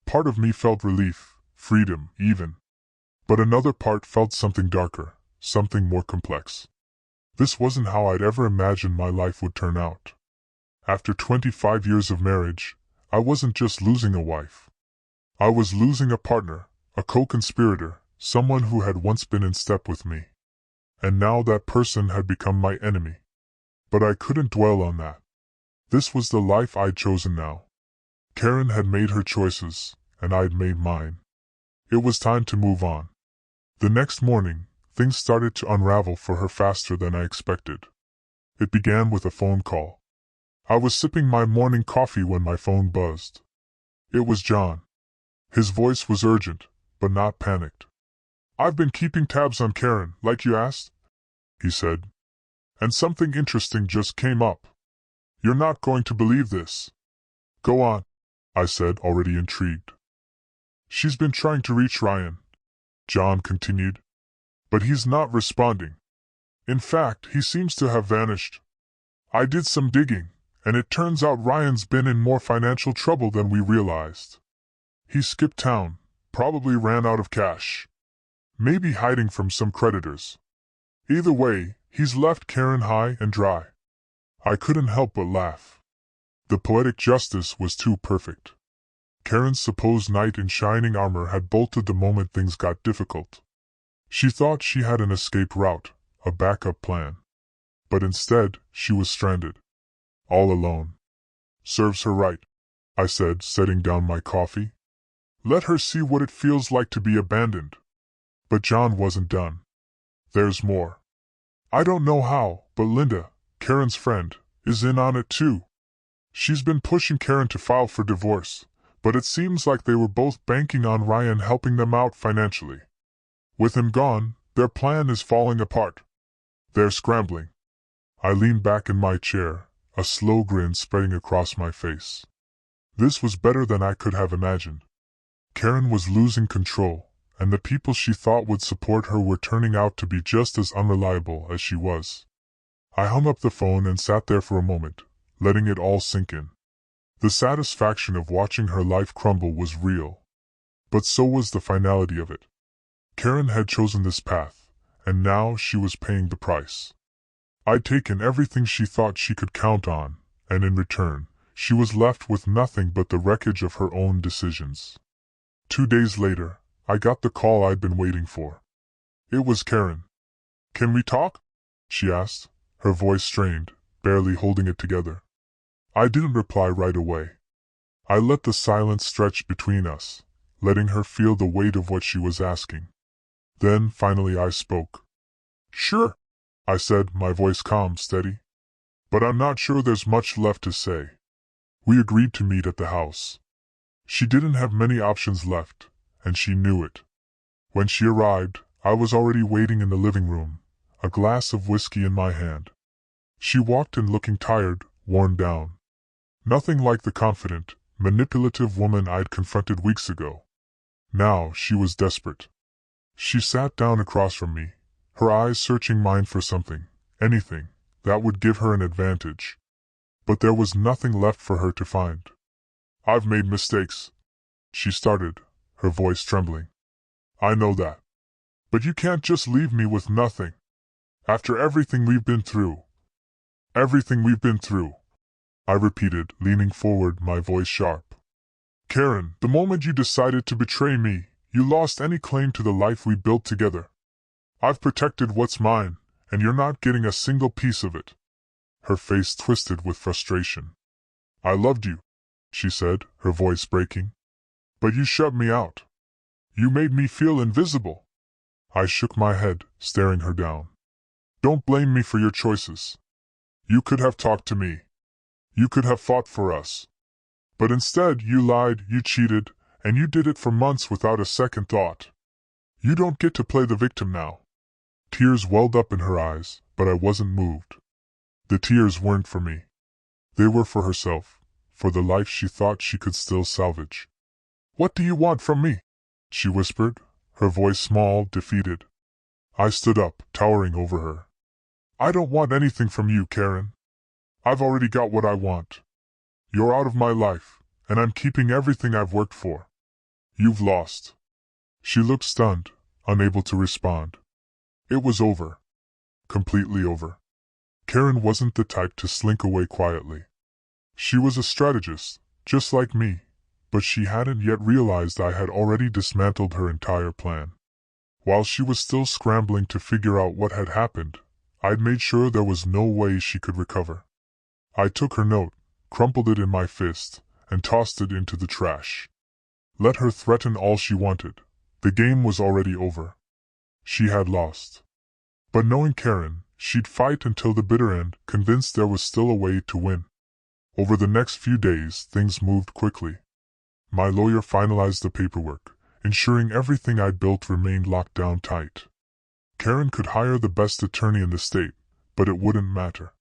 Part of me felt relief, freedom, even. But another part felt something darker, something more complex. This wasn't how I'd ever imagined my life would turn out. After 25 years of marriage, I wasn't just losing a wife. I was losing a partner, a co-conspirator, someone who had once been in step with me. And now that person had become my enemy. But I couldn't dwell on that. This was the life I'd chosen now. Karen had made her choices, and I'd made mine. It was time to move on. The next morning, things started to unravel for her faster than I expected. It began with a phone call. I was sipping my morning coffee when my phone buzzed. It was John. His voice was urgent, but not panicked. "I've been keeping tabs on Karen, like you asked," he said. "And something interesting just came up. You're not going to believe this." "Go on," I said, already intrigued. "She's been trying to reach Ryan," John continued. But he's not responding. In fact, he seems to have vanished. I did some digging, and it turns out Ryan's been in more financial trouble than we realized. He skipped town, probably ran out of cash. Maybe hiding from some creditors. Either way, he's left Karen high and dry. I couldn't help but laugh. The poetic justice was too perfect. Karen's supposed knight in shining armor had bolted the moment things got difficult. She thought she had an escape route, a backup plan. But instead, she was stranded. All alone. Serves her right, I said, setting down my coffee. Let her see what it feels like to be abandoned. But John wasn't done. There's more. I don't know how, but Linda, Karen's friend, is in on it too. She's been pushing Karen to file for divorce, but it seems like they were both banking on Ryan helping them out financially. With him gone, their plan is falling apart. They're scrambling. I leaned back in my chair, a slow grin spreading across my face. This was better than I could have imagined. Karen was losing control, and the people she thought would support her were turning out to be just as unreliable as she was. I hung up the phone and sat there for a moment, letting it all sink in. The satisfaction of watching her life crumble was real. But so was the finality of it. Karen had chosen this path, and now she was paying the price. I'd taken everything she thought she could count on, and in return, she was left with nothing but the wreckage of her own decisions. 2 days later, I got the call I'd been waiting for. It was Karen. "Can we talk?" she asked, her voice strained, barely holding it together. I didn't reply right away. I let the silence stretch between us, letting her feel the weight of what she was asking. Then, finally I spoke. "Sure," I said, my voice calm, steady. "But I'm not sure there's much left to say." We agreed to meet at the house. She didn't have many options left, and she knew it. When she arrived, I was already waiting in the living room, a glass of whiskey in my hand. She walked in looking tired, worn down. Nothing like the confident, manipulative woman I'd confronted weeks ago. Now she was desperate. She sat down across from me, her eyes searching mine for something, anything, that would give her an advantage. But there was nothing left for her to find. "I've made mistakes," she started, her voice trembling. "I know that. But you can't just leave me with nothing. After everything we've been through." "Everything we've been through," I repeated, leaning forward, my voice sharp. "Karen, the moment you decided to betray me, you lost any claim to the life we built together. I've protected what's mine, and you're not getting a single piece of it." Her face twisted with frustration. "I loved you," she said, her voice breaking. "But you shut me out. You made me feel invisible." I shook my head, staring her down. "Don't blame me for your choices. You could have talked to me. You could have fought for us. But instead you lied, you cheated, and you did it for months without a second thought. You don't get to play the victim now." Tears welled up in her eyes, but I wasn't moved. The tears weren't for me. They were for herself, for the life she thought she could still salvage. "What do you want from me?" she whispered, her voice small, defeated. I stood up, towering over her. "I don't want anything from you, Karen. I've already got what I want. You're out of my life, and I'm keeping everything I've worked for. You've lost." She looked stunned, unable to respond. It was over. Completely over. Karen wasn't the type to slink away quietly. She was a strategist, just like me, but she hadn't yet realized I had already dismantled her entire plan. While she was still scrambling to figure out what had happened, I'd made sure there was no way she could recover. I took her note, crumpled it in my fist, and tossed it into the trash. Let her threaten all she wanted. The game was already over. She had lost. But knowing Karen, she'd fight until the bitter end, convinced there was still a way to win. Over the next few days, things moved quickly. My lawyer finalized the paperwork, ensuring everything I'd built remained locked down tight. Karen could hire the best attorney in the state, but it wouldn't matter.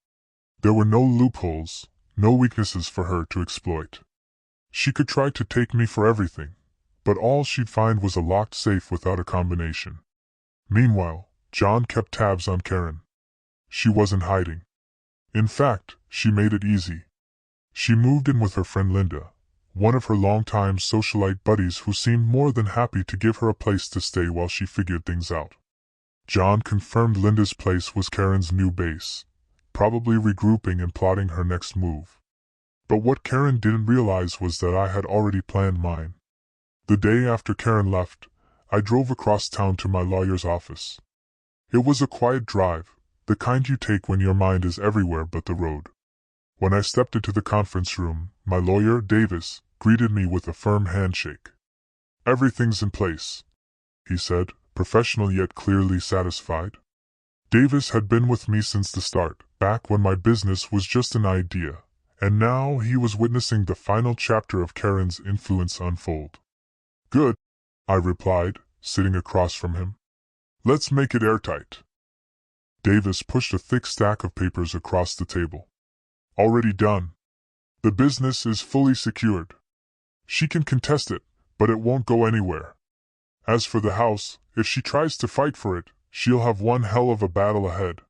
There were no loopholes, no weaknesses for her to exploit. She could try to take me for everything, but all she'd find was a locked safe without a combination. Meanwhile, John kept tabs on Karen. She wasn't hiding. In fact, she made it easy. She moved in with her friend Linda, one of her longtime socialite buddies who seemed more than happy to give her a place to stay while she figured things out. John confirmed Linda's place was Karen's new base, probably regrouping and plotting her next move. But what Karen didn't realize was that I had already planned mine. The day after Karen left, I drove across town to my lawyer's office. It was a quiet drive, the kind you take when your mind is everywhere but the road. When I stepped into the conference room, my lawyer, Davis, greeted me with a firm handshake. "Everything's in place," he said, professional yet clearly satisfied. Davis had been with me since the start, back when my business was just an idea, and now he was witnessing the final chapter of Karen's influence unfold. "Good," I replied, sitting across from him. "Let's make it airtight." Davis pushed a thick stack of papers across the table. "Already done. The business is fully secured. She can contest it, but it won't go anywhere. As for the house, if she tries to fight for it, she'll have one hell of a battle ahead.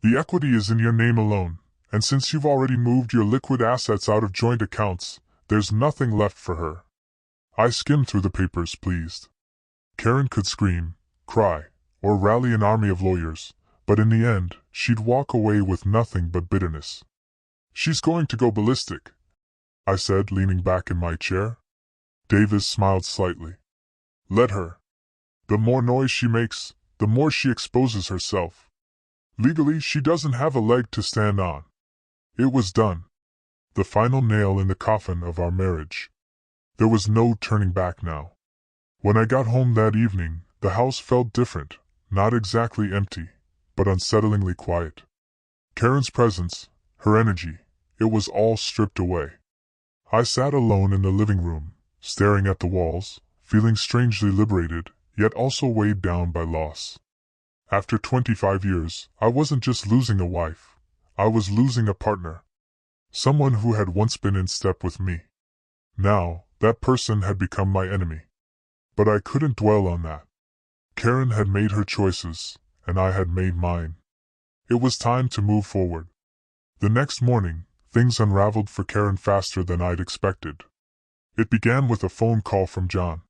The equity is in your name alone, and since you've already moved your liquid assets out of joint accounts, there's nothing left for her." I skimmed through the papers, pleased. Karen could scream, cry, or rally an army of lawyers, but in the end, she'd walk away with nothing but bitterness. "She's going to go ballistic," I said, leaning back in my chair. Davis smiled slightly. "Let her. The more noise she makes, the more she exposes herself. Legally, she doesn't have a leg to stand on." It was done. The final nail in the coffin of our marriage. There was no turning back now. When I got home that evening, the house felt different, not exactly empty, but unsettlingly quiet. Karen's presence, her energy, it was all stripped away. I sat alone in the living room, staring at the walls, feeling strangely liberated, yet also weighed down by loss. After 25 years, I wasn't just losing a wife, I was losing a partner. Someone who had once been in step with me. Now, that person had become my enemy. But I couldn't dwell on that. Karen had made her choices, and I had made mine. It was time to move forward. The next morning, things unraveled for Karen faster than I'd expected. It began with a phone call from John.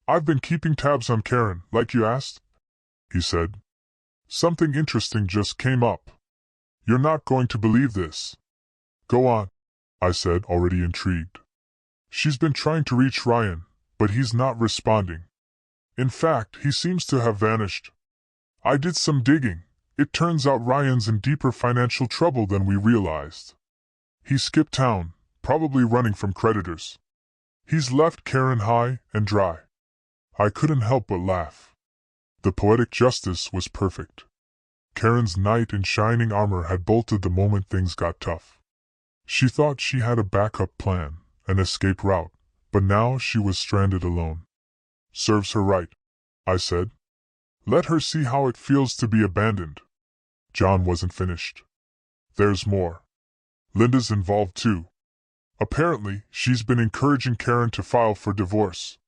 "I've been keeping tabs on Karen, like you asked," he said. "Something interesting just came up. You're not going to believe this." "Go on," I said, already intrigued. "She's been trying to reach Ryan, but he's not responding. In fact, he seems to have vanished. I did some digging. It turns out Ryan's in deeper financial trouble than we realized. He skipped town, probably running from creditors. He's left Karen high and dry." I couldn't help but laugh. The poetic justice was perfect. Karen's knight in shining armor had bolted the moment things got tough. She thought she had a backup plan, an escape route, but now she was stranded alone. "Serves her right," I said. "Let her see how it feels to be abandoned." John wasn't finished. "There's more. Linda's involved too. Apparently, she's been encouraging Karen to file for divorce.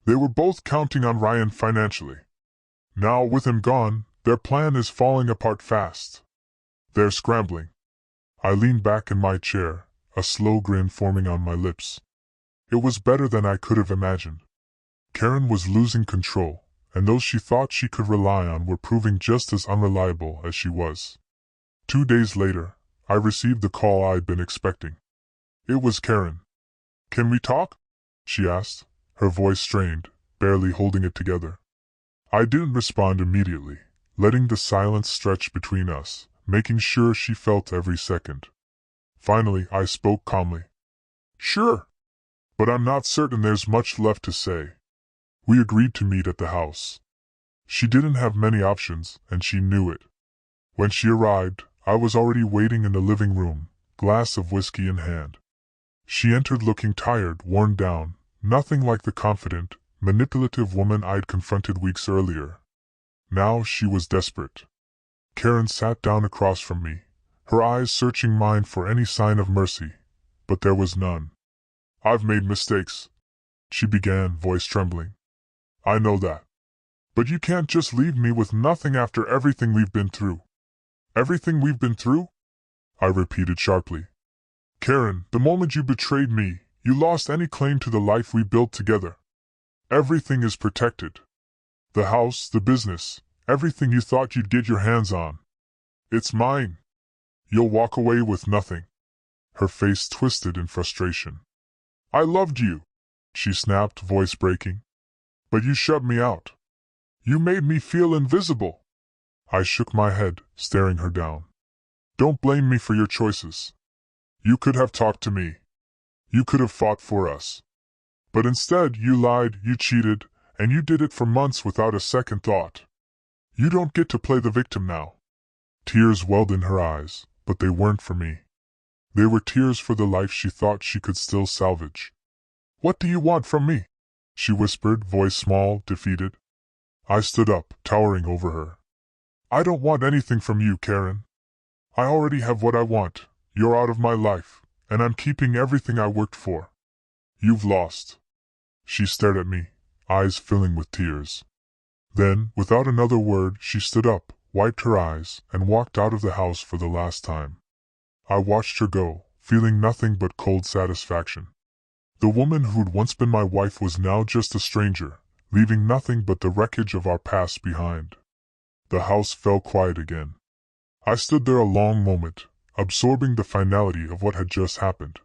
They were both counting on Ryan financially. Now, with him gone, their plan is falling apart fast. They're scrambling." I leaned back in my chair, a slow grin forming on my lips. It was better than I could have imagined. Karen was losing control, and those she thought she could rely on were proving just as unreliable as she was. 2 days later, I received the call I'd been expecting. It was Karen. "Can we talk?" she asked, her voice strained, barely holding it together. I didn't respond immediately, letting the silence stretch between us, making sure she felt every second. Finally, I spoke calmly. "Sure. But I'm not certain there's much left to say." We agreed to meet at the house. She didn't have many options, and she knew it. When she arrived, I was already waiting in the living room, glass of whiskey in hand. She entered looking tired, worn down, nothing like the confident, manipulative woman I'd confronted weeks earlier. Now she was desperate. Karen sat down across from me, her eyes searching mine for any sign of mercy, but there was none. "I've made mistakes," she began, voice trembling. "I know that. But you can't just leave me with nothing after everything we've been through. Everything we've been through? I repeated sharply. Karen, the moment you betrayed me, you lost any claim to the life we built together. Everything is protected. The house, the business, everything you thought you'd get your hands on. It's mine. You'll walk away with nothing. Her face twisted in frustration. I loved you, she snapped, voice breaking. But you shut me out. You made me feel invisible. I shook my head, staring her down. Don't blame me for your choices. You could have talked to me. You could have fought for us. But instead, you lied, you cheated, and you did it for months without a second thought. You don't get to play the victim now. Tears welled in her eyes, but they weren't for me. They were tears for the life she thought she could still salvage. What do you want from me? She whispered, voice small, defeated. I stood up, towering over her. I don't want anything from you, Karen. I already have what I want. You're out of my life, and I'm keeping everything I worked for. You've lost. She stared at me, eyes filling with tears. Then, without another word, she stood up, wiped her eyes, and walked out of the house for the last time. I watched her go, feeling nothing but cold satisfaction. The woman who'd once been my wife was now just a stranger, leaving nothing but the wreckage of our past behind. The house fell quiet again. I stood there a long moment, absorbing the finality of what had just happened.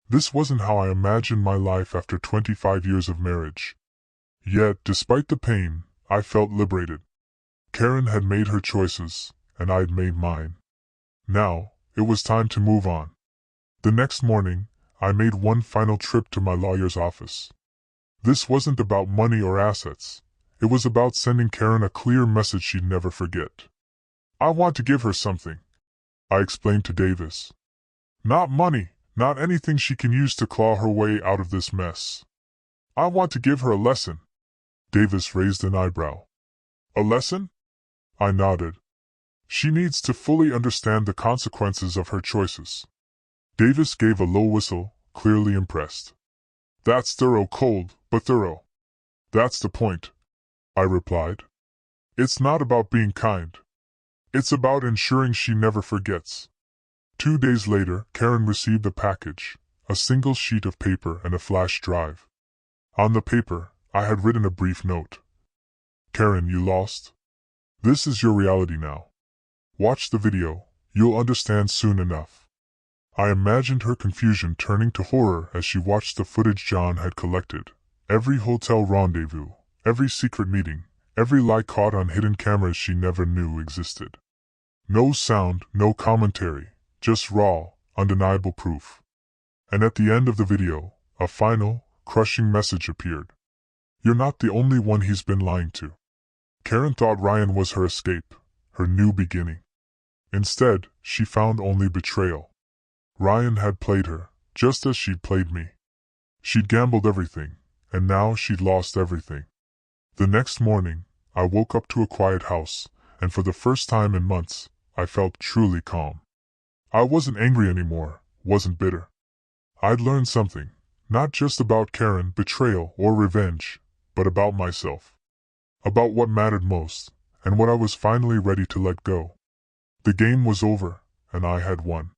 This wasn't how I imagined my life after 25 years of marriage. Yet, despite the pain, I felt liberated. Karen had made her choices, and I'd made mine. Now, it was time to move on. The next morning, I made one final trip to my lawyer's office. This wasn't about money or assets. It was about sending Karen a clear message she'd never forget. I want to give her something, I explained to Davis. Not money, not anything she can use to claw her way out of this mess. I want to give her a lesson. Davis raised an eyebrow. A lesson? I nodded. She needs to fully understand the consequences of her choices. Davis gave a low whistle, clearly impressed. That's thorough, cold, but thorough. That's the point, I replied. It's not about being kind. It's about ensuring she never forgets. 2 days later, Karen received a package, a single sheet of paper and a flash drive. On the paper, I had written a brief note. Karen, you lost. This is your reality now. Watch the video, you'll understand soon enough. I imagined her confusion turning to horror as she watched the footage John had collected. Every hotel rendezvous, every secret meeting, every lie caught on hidden cameras she never knew existed. No sound, no commentary, just raw, undeniable proof. And at the end of the video, a final, crushing message appeared. You're not the only one he's been lying to. Karen thought Ryan was her escape, her new beginning. Instead, she found only betrayal. Ryan had played her, just as she'd played me. She'd gambled everything, and now she'd lost everything. The next morning, I woke up to a quiet house, and for the first time in months, I felt truly calm. I wasn't angry anymore, wasn't bitter. I'd learned something, not just about Karen, betrayal, or revenge, but about myself. About what mattered most, and what I was finally ready to let go. The game was over, and I had won.